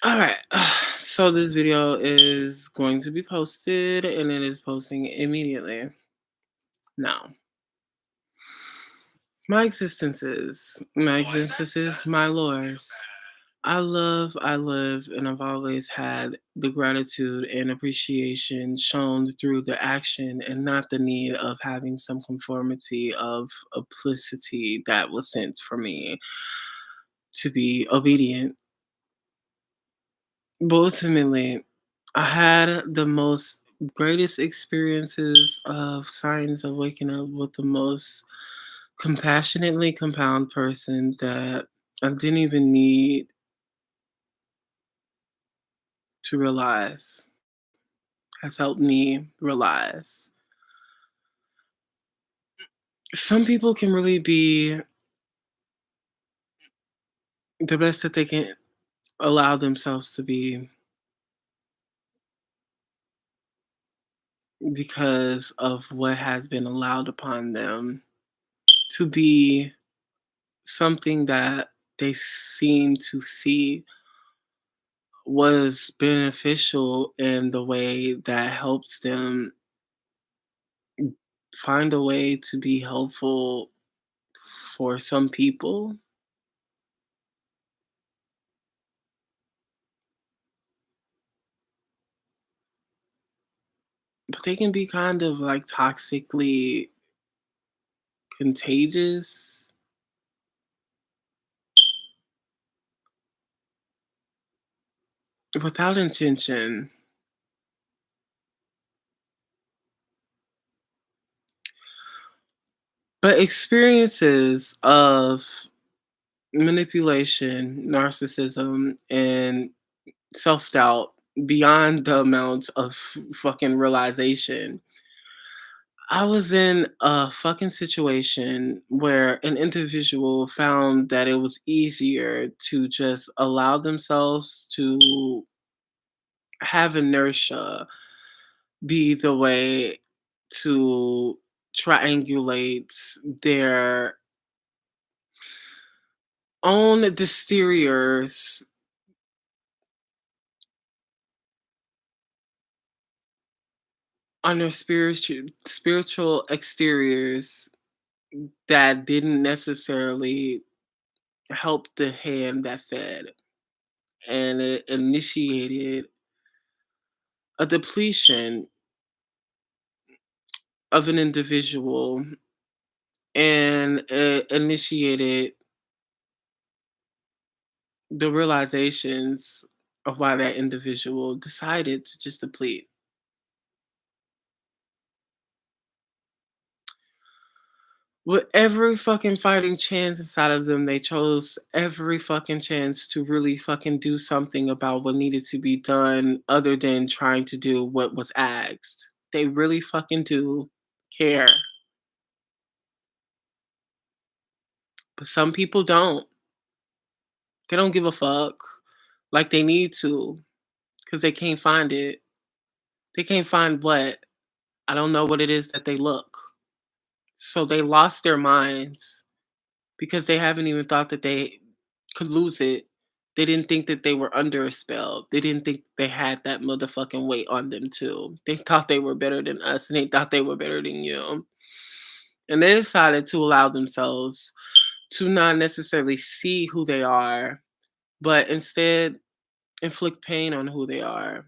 All right. So this video is going to be posted and it is posting immediately. Now, my existence is my Lord's. I live, and I've always had the gratitude and appreciation shown through the action and not the need of having some conformity of applicity that was sent for me to be obedient. But ultimately, I had the most greatest experiences of signs of waking up with the most compassionately compound person that I didn't even need to realize has helped me realize. Some people can really be the best that they can allow themselves to be because of what has been allowed upon them to be something that they seem to see was beneficial in the way that helps them find a way to be helpful for some people, but they can be kind of like toxically contagious without intention. But experiences of manipulation, narcissism, and self doubt beyond the amount of fucking realization. I was in a fucking situation where an individual found that it was easier to just allow themselves to have inertia be the way to triangulate their own exteriors on their spiritual exteriors that didn't necessarily help the hand that fed, and it initiated a depletion of an individual, and it initiated the realizations of why that individual decided to just deplete. With every fucking fighting chance inside of them, they chose every fucking chance to really fucking do something about what needed to be done other than trying to do what was asked. They really fucking do care. But some people don't. They don't give a fuck like they need to because they can't find it. They can't find what? I don't know what it is that they look. So they lost their minds because they haven't even thought that they could lose it. They didn't think that they were under a spell. They didn't think they had that motherfucking weight on them too. They thought they were better than us and they thought they were better than you. And they decided to allow themselves to not necessarily see who they are, but instead inflict pain on who they are.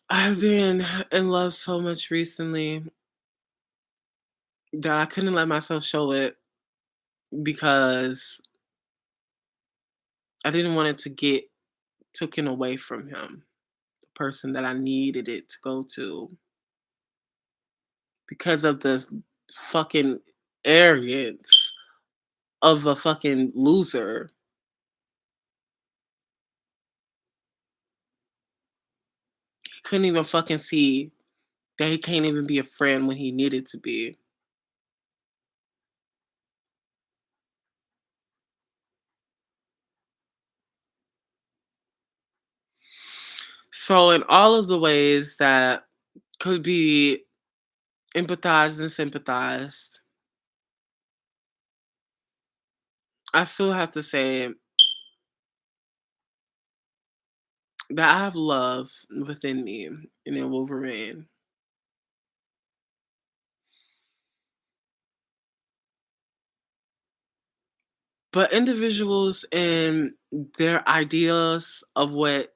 I've been in love so much recently that I couldn't let myself show it because I didn't want it to get taken away from him, the person that I needed it to go to, because of the fucking arrogance of a fucking loser. He couldn't even fucking see that he can't even be a friend when he needed to be. So, in all of the ways that could be empathized and sympathized, I still have to say that I have love within me and it will remain. But individuals and their ideas of what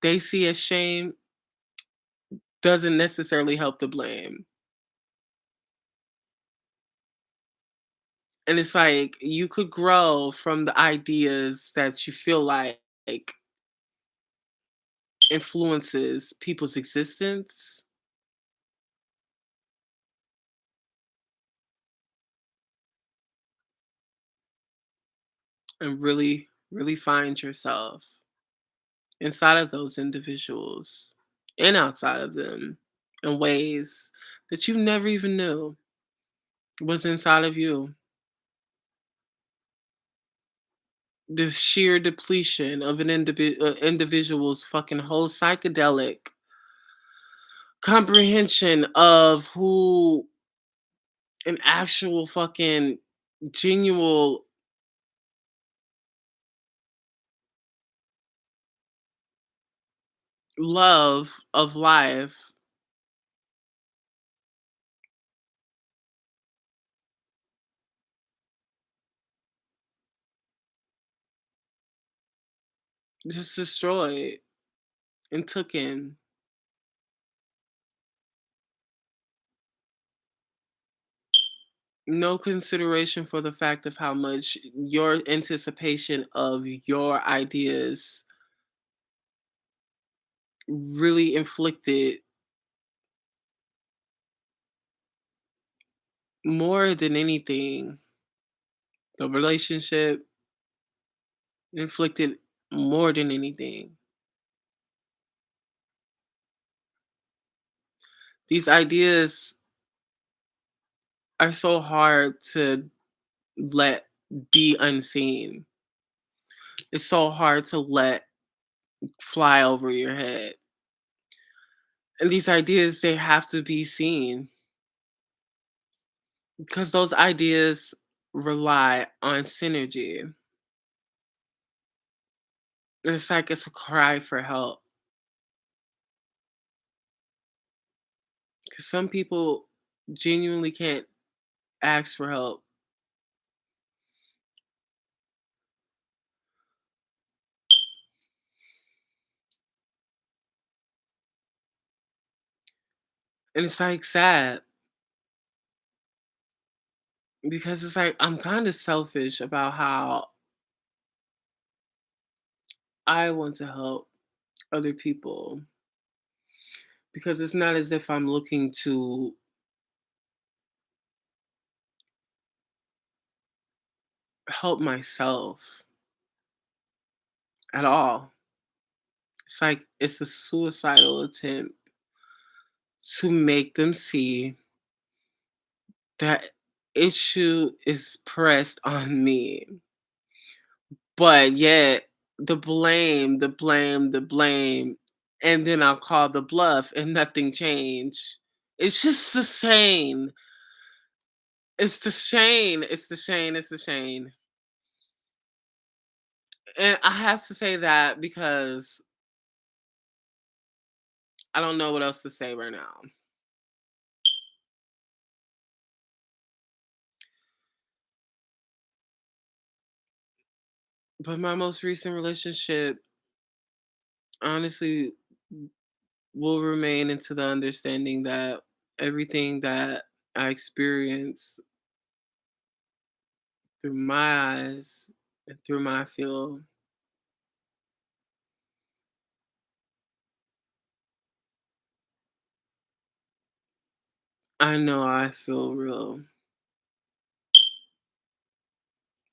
they see as shame doesn't necessarily help the blame. And it's like you could grow from the ideas that you feel like influences people's existence and really find yourself inside of those individuals and outside of them in ways that you never even knew was inside of you. The sheer depletion of an individual's fucking whole psychedelic comprehension of who an actual fucking genuine love of life just destroyed and took in. No consideration for the fact of how much your anticipation of your ideas really inflicted more than anything. The relationship inflicted more than anything. These ideas are so hard to let be unseen. It's so hard to let fly over your head. And these ideas, they have to be seen because those ideas rely on synergy. And it's like it's a cry for help. Because some people genuinely can't ask for help. And it's like sad because it's like I'm kind of selfish about how I want to help other people because it's not as if I'm looking to help myself at all. It's like it's a suicidal attempt to make them see that issue is pressed on me. But yet the blame, and then I'll call the bluff and nothing changed. It's just the same. It's the shame. It's the shame. It's the shame. And I have to say that because I don't know what else to say right now. But my most recent relationship honestly will remain into the understanding that everything that I experience through my eyes and through my field, I know I feel real.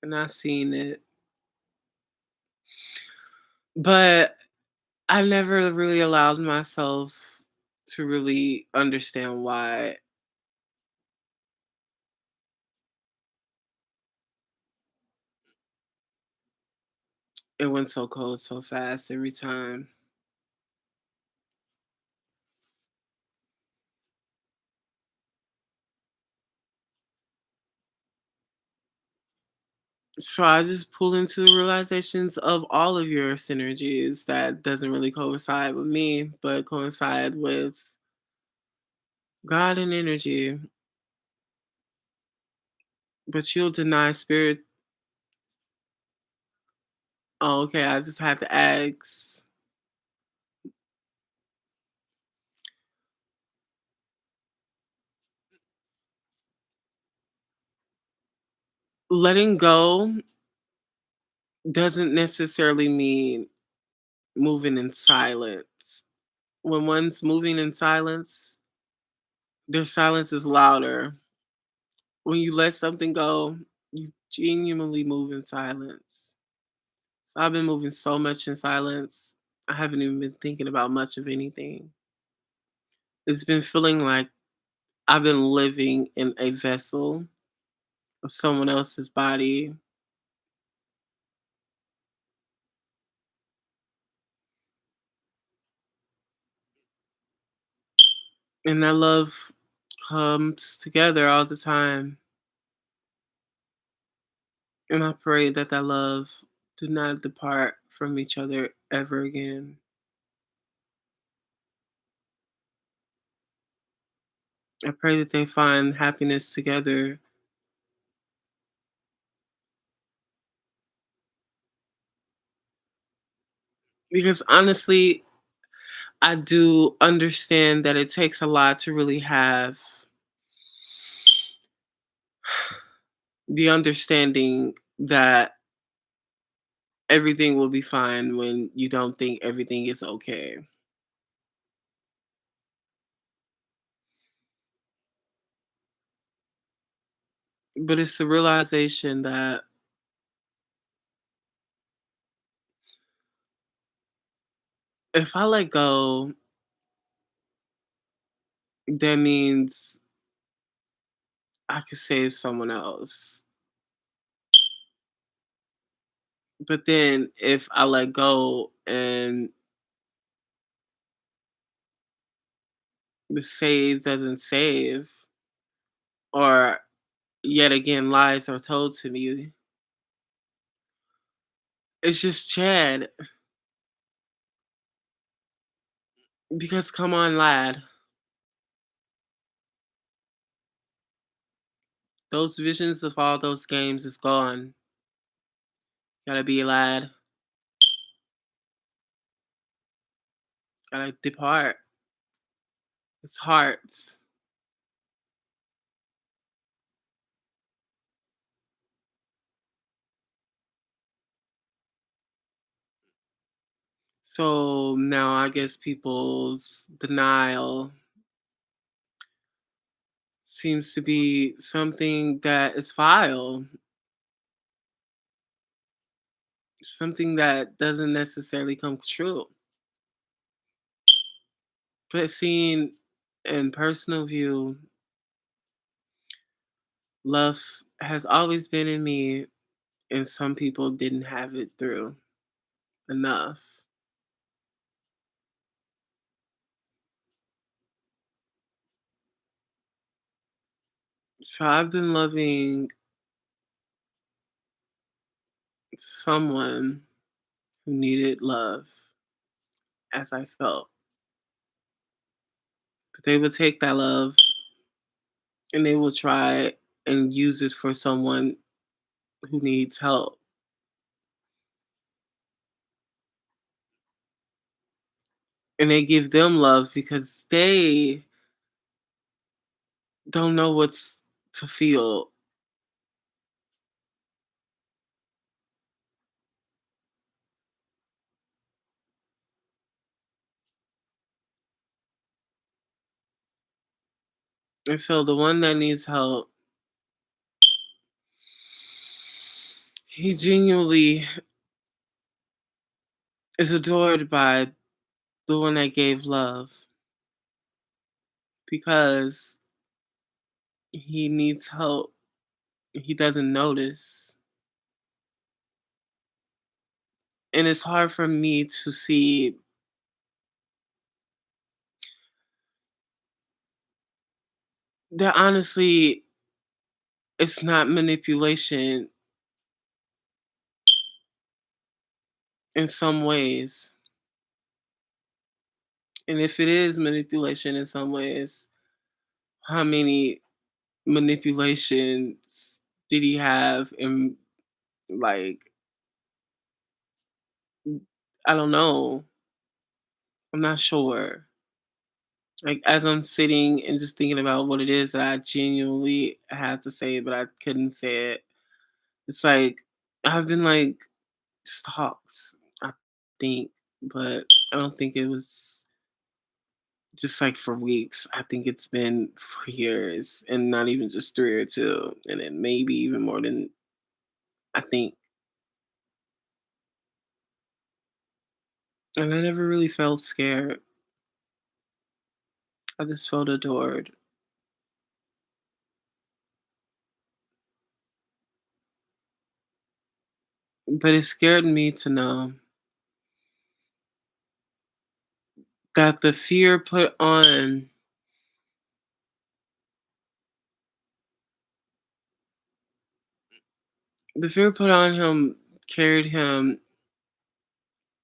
And I seen it. But I never really allowed myself to really understand why it went so cold so fast every time. So I just pull into the realizations of all of your synergies that doesn't really coincide with me, but coincide with God and energy. But you'll deny spirit. Oh, okay. I just had to ask. Letting go doesn't necessarily mean moving in silence. When one's moving in silence, their silence is louder. When you let something go, you genuinely move in silence. So I've been moving so much in silence. I haven't even been thinking about much of anything. It's been feeling like I've been living in a vessel of someone else's body. And that love comes together all the time. And I pray that that love do not depart from each other ever again. I pray that they find happiness together because honestly, I do understand that it takes a lot to really have the understanding that everything will be fine when you don't think everything is okay. But it's the realization that if I let go, that means I could save someone else. But then if I let go and the save doesn't save, or yet again lies are told to me, it's just Chad. Because come on, lad, those visions of all those games is gone. Gotta be a lad. Gotta depart. It's hearts. So now I guess people's denial seems to be something that is vile, something that doesn't necessarily come true. But seeing in personal view, love has always been in me, and some people didn't have it through enough. So I've been loving someone who needed love as I felt. But they would take that love and they will try and use it for someone who needs help. And they give them love because they don't know what's to feel. And so the one that needs help, he genuinely is adored by the one that gave love because he needs help. He doesn't notice. And it's hard for me to see that honestly, it's not manipulation, in some ways. And if it is manipulation in some ways, how many manipulations did he have? And like, I don't know. I'm not sure. Like, as I'm sitting and just thinking about what it is that I genuinely had to say, but I couldn't say it. It's like I've been like stalked, I think, but I don't think it was just like for weeks. I think it's been for years, and not even just 3 or 2, and then maybe even more than I think. And I never really felt scared. I just felt adored. But it scared me to know that the fear put on him carried him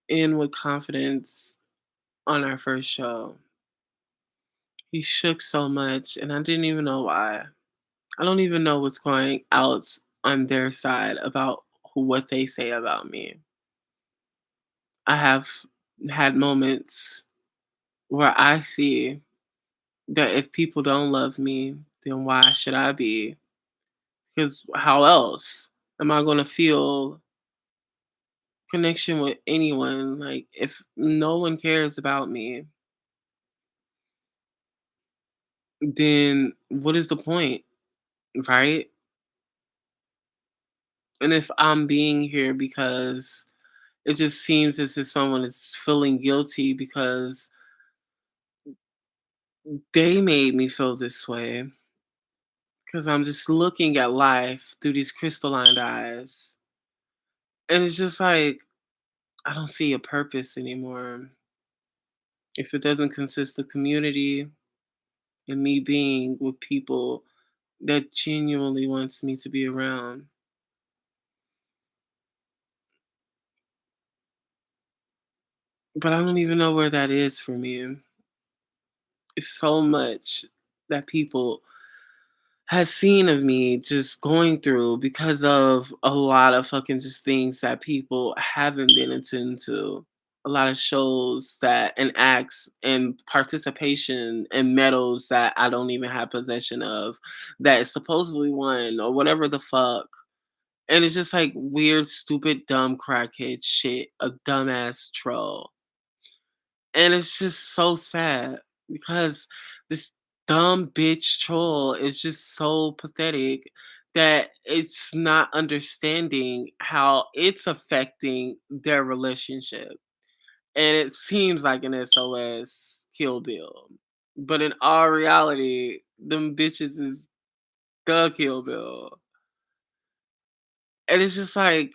in with confidence on our first show. He shook so much, and I didn't even know why. I don't even know what's going out on their side about what they say about me. I have had moments where I see that if people don't love me, then why should I be? Because how else am I going to feel connection with anyone? Like, if no one cares about me, then what is the point, right? And if I'm being here because it just seems as if someone is feeling guilty because they made me feel this way, because I'm just looking at life through these crystalline eyes. And it's just like, I don't see a purpose anymore. If it doesn't consist of community and me being with people that genuinely wants me to be around. But I don't even know where that is for me. It's so much that people has seen of me just going through because of a lot of fucking just things that people haven't been attuned to. A lot of shows that and acts and participation and medals that I don't even have possession of that is supposedly won or whatever the fuck. And it's just like weird, stupid, dumb crackhead shit, a dumbass troll. And it's just so sad because this dumb bitch troll is just so pathetic that it's not understanding how it's affecting their relationship. And it seems like an SOS Kill Bill. But in all reality, them bitches is the Kill Bill. And it's just like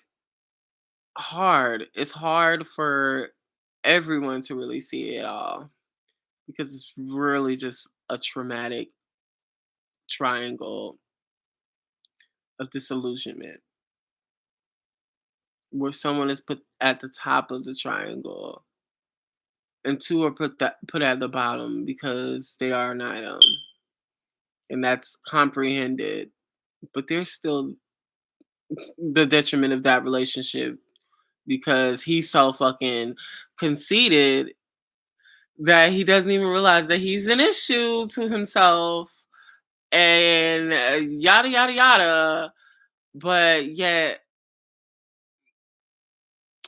hard. It's hard for everyone to really see it all because it's really just a traumatic triangle of disillusionment where someone is put at the top of the triangle and two are put at the bottom because they are an item, and that's comprehended, but there's still the detriment of that relationship because he's so fucking conceited that he doesn't even realize that he's an issue to himself and yada yada yada. But yet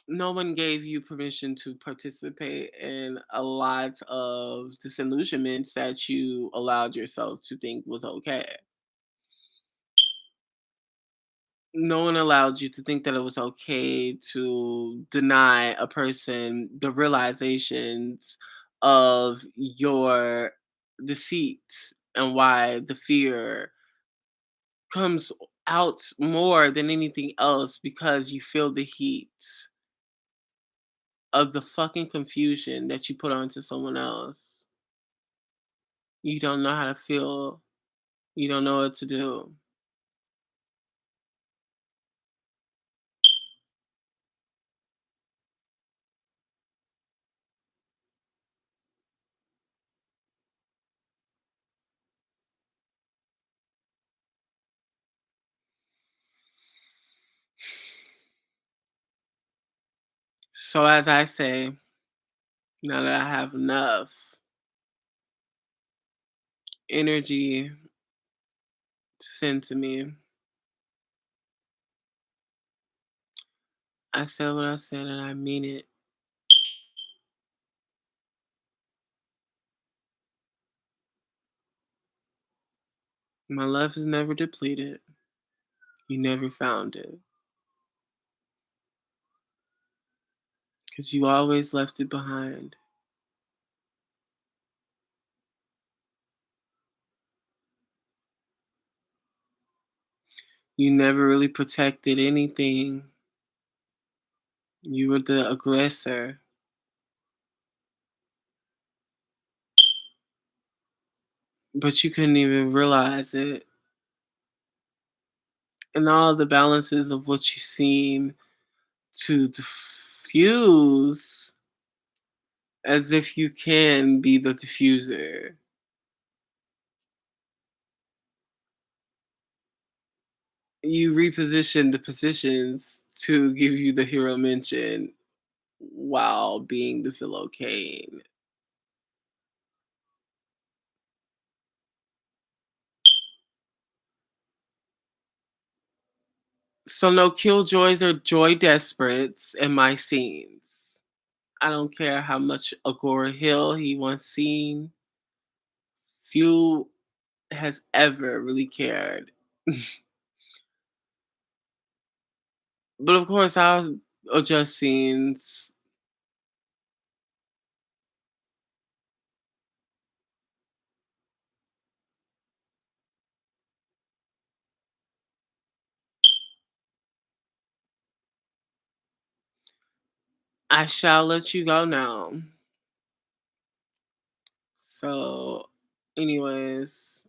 no one gave you permission to participate in a lot of disillusionments that you allowed yourself to think was okay. No one allowed you to think that it was okay to deny a person the realizations of your deceit and why the fear comes out more than anything else because you feel the heat of the fucking confusion that you put onto someone else. You don't know how to feel. You don't know what to do. So as I say, now that I have enough energy to send to me, I said what I said and I mean it. My love is never depleted. You never found it. Because you always left it behind. You never really protected anything. You were the aggressor, but you couldn't even realize it. And all the balances of what you seem to diffuse as if you can be the diffuser. You reposition the positions to give you the hero mention while being the Philo Kane. So no killjoys or joy desperates in my scenes. I don't care how much Agora Hill he once seen. Few has ever really cared. But of course, I'll adjust scenes. I shall let you go now. So, anyways,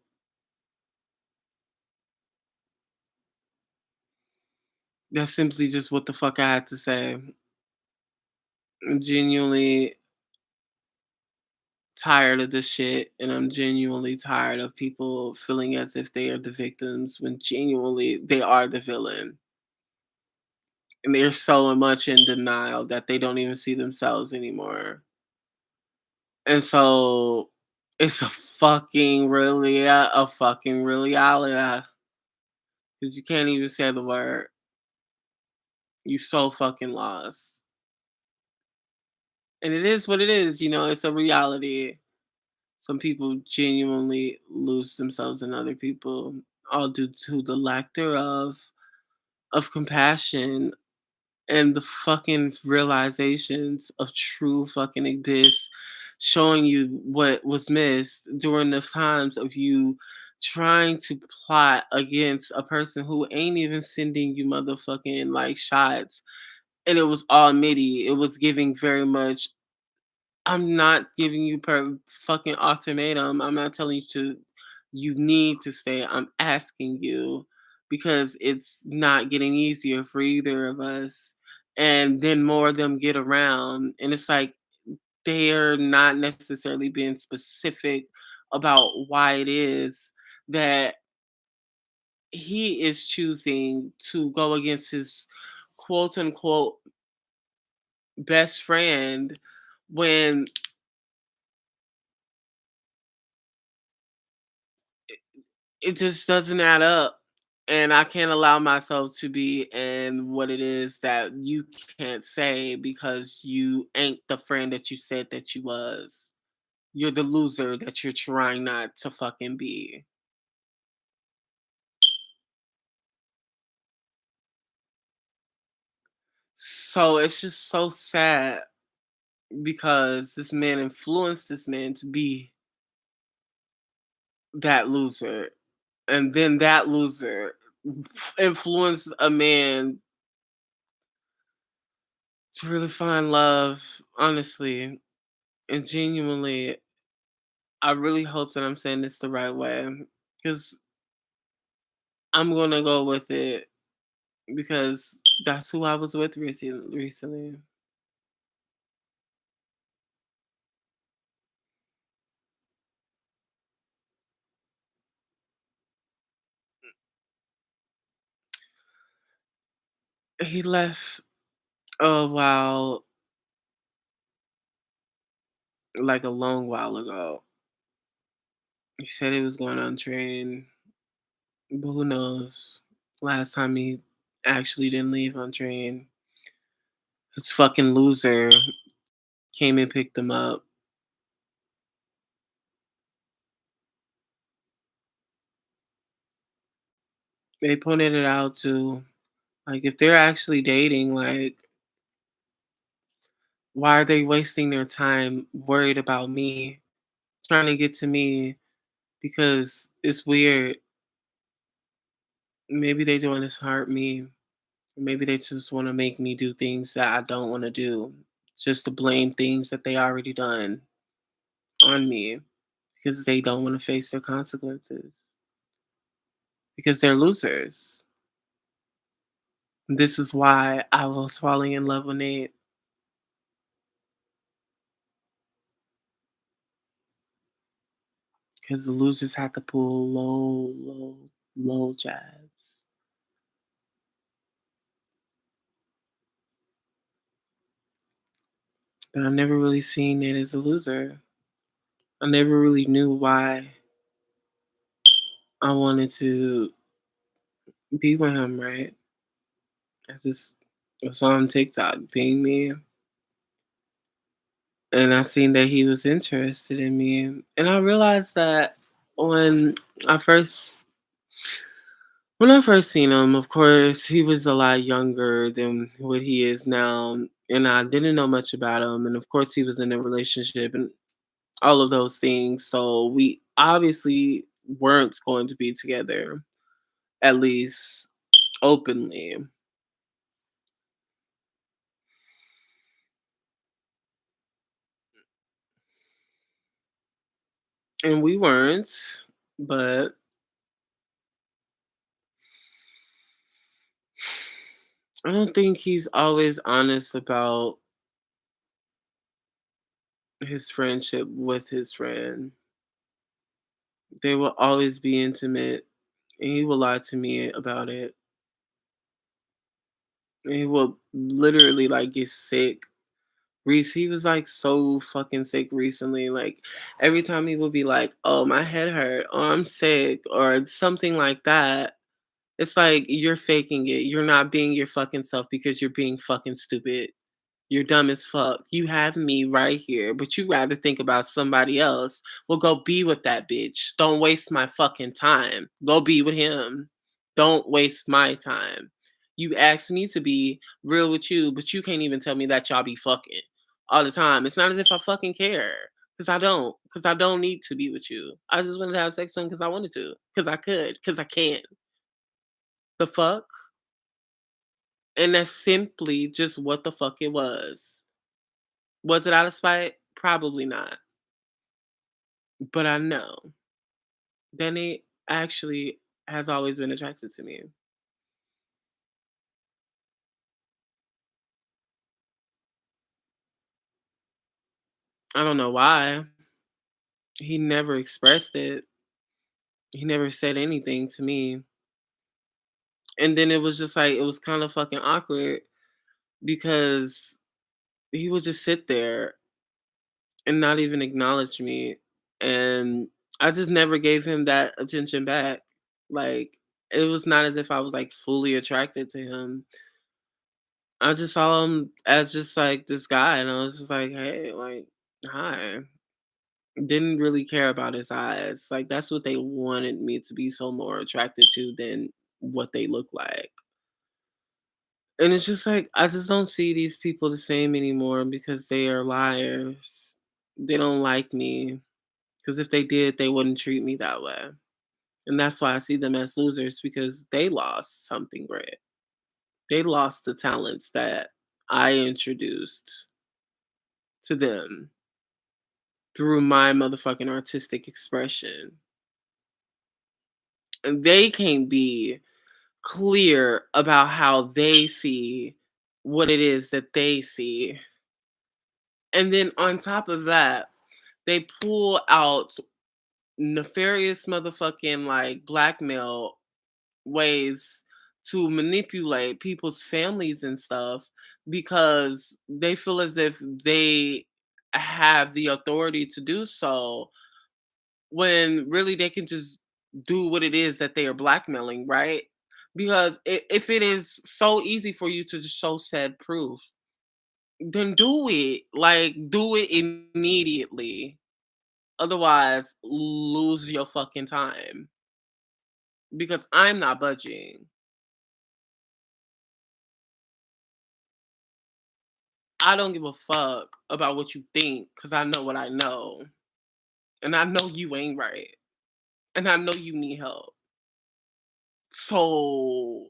that's simply just what the fuck I had to say. I'm genuinely tired of this shit, and I'm genuinely tired of people feeling as if they are the victims when genuinely they are the villain. And they're so much in denial that they don't even see themselves anymore. And so it's a fucking reality. Because you can't even say the word. You so fucking lost. And it is what it is, it's a reality. Some people genuinely lose themselves in other people, all due to the lack thereof of compassion and the fucking realizations of true fucking abyss showing you what was missed during the times of you trying to plot against a person who ain't even sending you motherfucking like shots, and it was all MIDI. It was giving very much, I'm not giving you per fucking ultimatum. I'm not telling you to you need to stay. I'm asking you because it's not getting easier for either of us. And then more of them get around, and it's like they're not necessarily being specific about why it is that he is choosing to go against his quote unquote best friend when it just doesn't add up. And I can't allow myself to be in what it is that you can't say because you ain't the friend that you said that you was. You're the loser that you're trying not to fucking be. So it's just so sad because this man influenced this man to be that loser. And then that loser influenced a man to really find love, honestly. And genuinely, I really hope that I'm saying this the right way because I'm gonna go with it because that's who I was with recently. He left a while. like a long while ago. He said he was going on train, but who knows? Last time he actually didn't leave on train, this fucking loser came and picked him up. They pointed it out too. Like if they're actually dating, like why are they wasting their time worried about me, trying to get to me because it's weird. Maybe they don't want to hurt me. Maybe they just want to make me do things that I don't want to do, just to blame things that they already done on me because they don't want to face their consequences because they're losers. This is why I was falling in love with Nate because the losers have to pull low jabs. But I never really seen Nate as a loser. I never really knew why I wanted to be with him, right? I just was on TikTok being me, and I seen that he was interested in me, and I realized that when I first when I first seen him, of course, he was a lot younger than what he is now, and I didn't know much about him, and of course, he was in a relationship and all of those things, so we obviously weren't going to be together, at least openly, and we weren't, but I don't think he's always honest about his friendship with his friend. They will always be intimate, and he will lie to me about it. And he will literally like get sick. Reese, he was like so fucking sick recently. Like every time he would be like, "Oh, my head hurt," or "I'm sick," or something like that. It's like you're faking it. You're not being your fucking self because you're being fucking stupid. You're dumb as fuck. You have me right here, but you rather think about somebody else. Well, go be with that bitch. Don't waste my fucking time. Go be with him. Don't waste my time. You asked me to be real with you, but you can't even tell me that y'all be fucking all the time. It's not as if I fucking care. Cause I don't. Cause I don't need to be with you. I just wanted to have sex with him because I wanted to. Cause I could. Cause I can. The fuck? And that's simply just what the fuck it was. Was it out of spite? Probably not. But I know Danny actually has always been attracted to me. I don't know why. He never expressed it. He never said anything to me. And then it was just like it was kind of fucking awkward because he would just sit there and not even acknowledge me. And I just never gave him that attention back. Like it was not as if I was like fully attracted to him. I just saw him as just like this guy, and I was just like, "Hey, like, hi." Didn't really care about his eyes. Like that's what they wanted me to be so more attracted to than what they look like. And it's just like I just don't see these people the same anymore because they are liars. They don't like me because if they did, they wouldn't treat me that way. And that's why I see them as losers because they lost something great. They lost the talents that I introduced to them through my motherfucking artistic expression. And they can't be clear about how they see what it is that they see. And then on top of that, they pull out nefarious motherfucking like blackmail ways to manipulate people's families and stuff because they feel as if they have the authority to do so when really they can just do what it is that they are blackmailing, right? Because if it is so easy for you to just show said proof, then do it. Like, do it immediately. Otherwise, lose your fucking time. Because I'm not budging. I don't give a fuck about what you think because I know what I know. And I know you ain't right. And I know you need help. So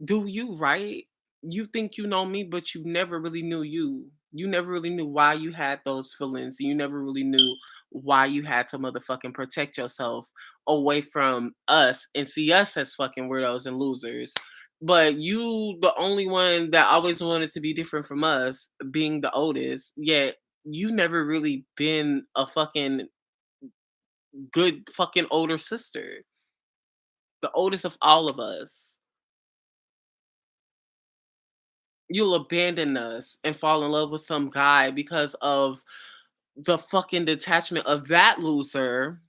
do you, right? You think you know me, but you never really knew you. You never really knew why you had those feelings. You never really knew why you had to motherfucking protect yourself away from us and see us as fucking weirdos and losers. But you, the only one that always wanted to be different from us, being the oldest, yet you never really been a fucking good fucking older sister. The oldest of all of us. You'll abandon us and fall in love with some guy because of the fucking detachment of that loser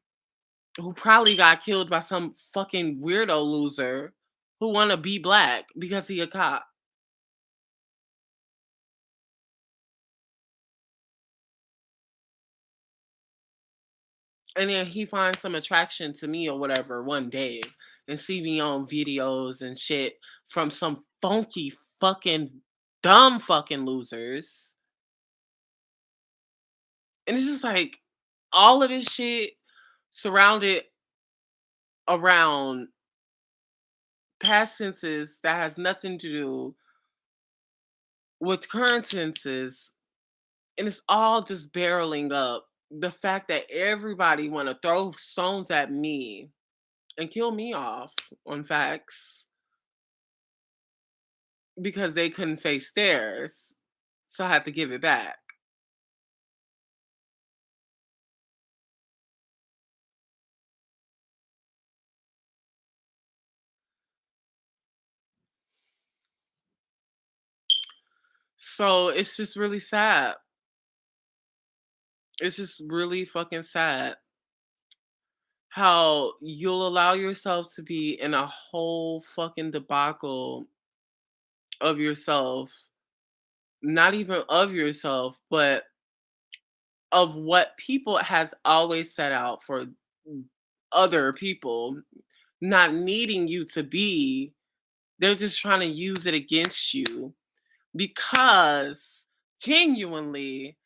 who probably got killed by some fucking weirdo loser who wanna be black because he a cop. And then he finds some attraction to me or whatever one day and see me on videos and shit from some funky fucking dumb fucking losers. And it's just like all of this shit surrounded around past tenses that has nothing to do with current tenses, and it's all just barreling up the fact that everybody want to throw stones at me and kill me off on facts because they couldn't face theirs, so I had to give it back. So it's just really sad. It's just really fucking sad how you'll allow yourself to be in a whole fucking debacle of yourself, not even of yourself, but of what people has always set out for other people, not needing you to be. They're just trying to use it against you because genuinely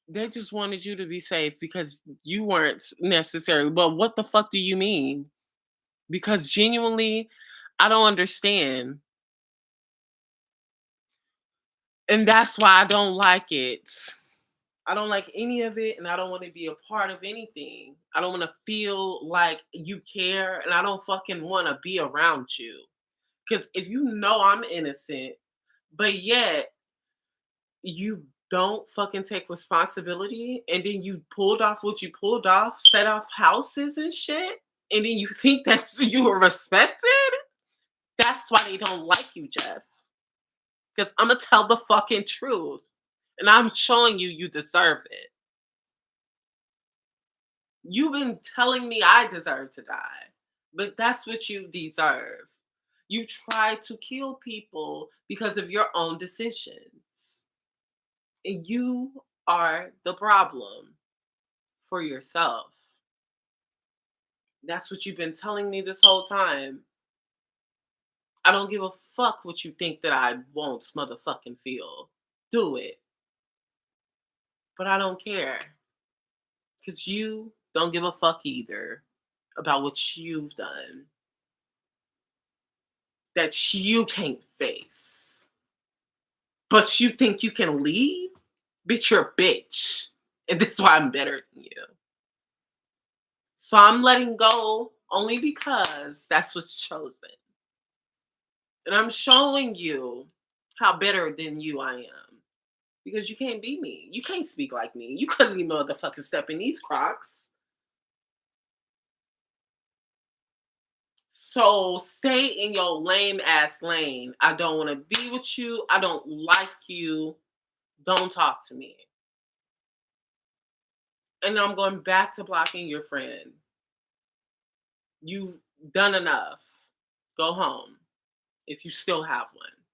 they just wanted you to be safe because you weren't necessary. But what the fuck do you mean? Because genuinely, I don't understand. And that's why I don't like it. I don't like any of it, and I don't want to be a part of anything. I don't want to feel like you care, and I don't fucking want to be around you. Because if you know I'm innocent, but yet you don't fucking take responsibility, and then you pulled off what you pulled off, set off houses and shit, and then you think that you were respected, that's why they don't like you, Jeff. Because I'm going to tell the fucking truth, and I'm showing you you deserve it. You've been telling me I deserve to die, but that's what you deserve. You try to kill people because of your own decisions. And you are the problem for yourself. That's what you've been telling me this whole time. I don't give a fuck what you think that I won't motherfucking feel. Do it. But I don't care. Because you don't give a fuck either about what you've done that you can't face. But you think you can leave? Bitch, you're a bitch. And this is why I'm better than you. So I'm letting go only because that's what's chosen. And I'm showing you how better than you I am. Because you can't be me. You can't speak like me. You couldn't even motherfucking step in these crocs. So stay in your lame ass lane. I don't want to be with you. I don't like you. Don't talk to me. And I'm going back to blocking your friend. You've done enough. Go home if you still have one.